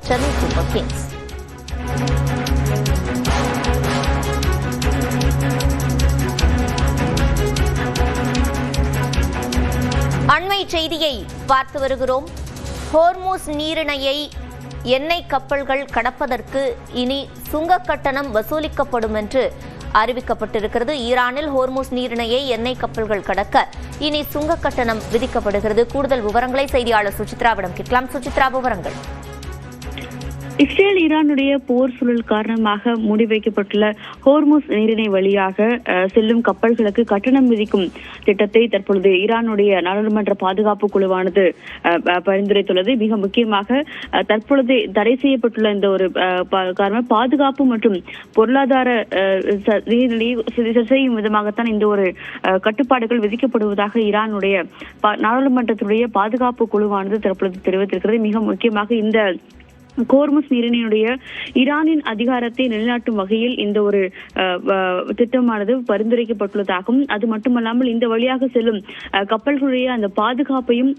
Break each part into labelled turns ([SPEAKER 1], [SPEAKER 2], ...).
[SPEAKER 1] Chennai super Kings. அண்மை செய்தியை பார்த்து வருகிறோம். ஹோர்முஸ் நீரிணையை எண்ணெய் கப்பல்கள் கடப்பதற்கு இனி சுங்க கட்டணம் வசூலிக்கப்படும் என்று அறிவிக்கப்பட்டிருக்கிறது. ஈரானில் ஹோர்முஸ் நீரிணையை எண்ணெய் கப்பல்கள் கடக்க இனி சுங்க கட்டணம் விதிக்கப்படுகிறது. கூடுதல் விவரங்களை செய்தியாளர் சுசித்ராவிடம் கேட்கலாம். சுசித்ரா, விவரங்கள்.
[SPEAKER 2] இஸ்ரேல் ஈரானுடைய போர் சூழல் காரணமாக மூடி வைக்கப்பட்டுள்ள ஹோர்முஸ் நீரிணை வழியாக செல்லும் கப்பல்களுக்கு கட்டணம் விதிக்கும் திட்டத்தை தற்பொழுது ஈரானுடைய நாடாளுமன்ற பாதுகாப்பு குழுவானது பரிந்துரைத்துள்ளது. மிக முக்கியமாக தற்பொழுது தடை செய்யப்பட்டுள்ள இந்த ஒரு காரணம் பாதுகாப்பு மற்றும் பொருளாதார நீர்நிலையை செய்யும் விதமாகத்தான் இந்த ஒரு கட்டுப்பாடுகள் விதிக்கப்படுவதாக ஈரானுடைய நாடாளுமன்றத்தினுடைய பாதுகாப்பு குழுவானது தற்பொழுது தெரிவித்திருக்கிறது. மிக முக்கியமாக இந்த ஹோர்முஸ் நீரிணையுடைய ஈரானின் அதிகாரத்தை நிலைநாட்டும் வகையில் இந்த ஒரு திட்டமானது பரிந்துரைக்கப்பட்டுள்ளதாகவும், அது மட்டுமல்லாமல் இந்த வழியாக செல்லும் கப்பல்களுடைய அந்த பாதுகாப்பையும்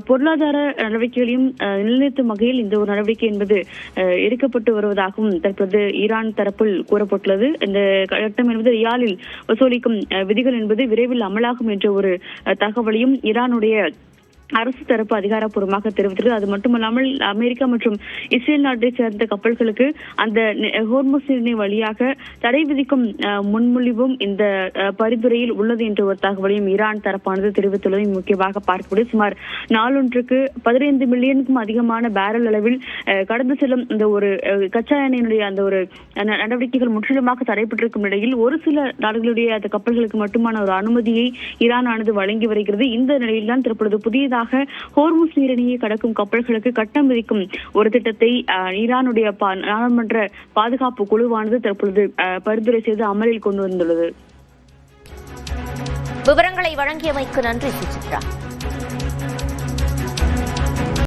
[SPEAKER 2] பொருளாதார நடவடிக்கைகளையும் நிலைநிறுத்தும் வகையில் இந்த ஒரு நடவடிக்கை என்பது எடுக்கப்பட்டு வருவதாகவும் தற்போது ஈரான் தரப்பில் கூறப்பட்டுள்ளது. இந்த கட்டணம் என்பது ரியாலில் வசூலிக்கும் விதிகள் என்பது விரைவில் அமலாகும் என்ற ஒரு தகவலையும் ஈரானுடைய அரசு தரப்பு அதிகாரப்பூர்வமாக தெரிவித்தது. அது மட்டுமல்லாமல் அமெரிக்கா மற்றும் இஸ்ரேல் நாட்டை சேர்ந்த கப்பல்களுக்கு அந்த ஹோர்முஸ் நீரிணை வழியாக தடை விதிக்கும் முன்மொழிவும் இந்த பரிந்துரையில் உள்ளது என்ற ஒரு தகவலையும் ஈரான் தரப்பானது தெரிவித்துள்ளதை முக்கியமாக பார்க்கக்கூடிய சுமார் நாளொன்றுக்கு 15 மில்லியனுக்கும் அதிகமான பேரல் அளவில் கடந்து செல்லும் இந்த ஒரு கச்சா எண்ணெயினுடைய அந்த ஒரு நடவடிக்கைகள் முற்றிலுமாக தடைபட்டிருக்கும் நிலையில் ஒரு சில நாடுகளுடைய அந்த கப்பல்களுக்கு மட்டுமான ஒரு அனுமதியை ஈரான் ஆனது வழங்கி வருகிறது. இந்த நிலையில்தான் தற்பொழுது புதியதாக ஹோர்முஸ் நீரிணையை கடக்கும் கப்பல்களுக்கு கட்டணம் விதிக்கும் ஒரு திட்டத்தை ஈரானுடைய நாடாளுமன்ற பாதுகாப்பு குழுவானது தற்பொழுது பரிந்துரை செய்து அமலில் கொண்டு வந்துள்ளது.
[SPEAKER 1] விவரங்களை வழங்கியமைக்கு நன்றி சுசித்ரா.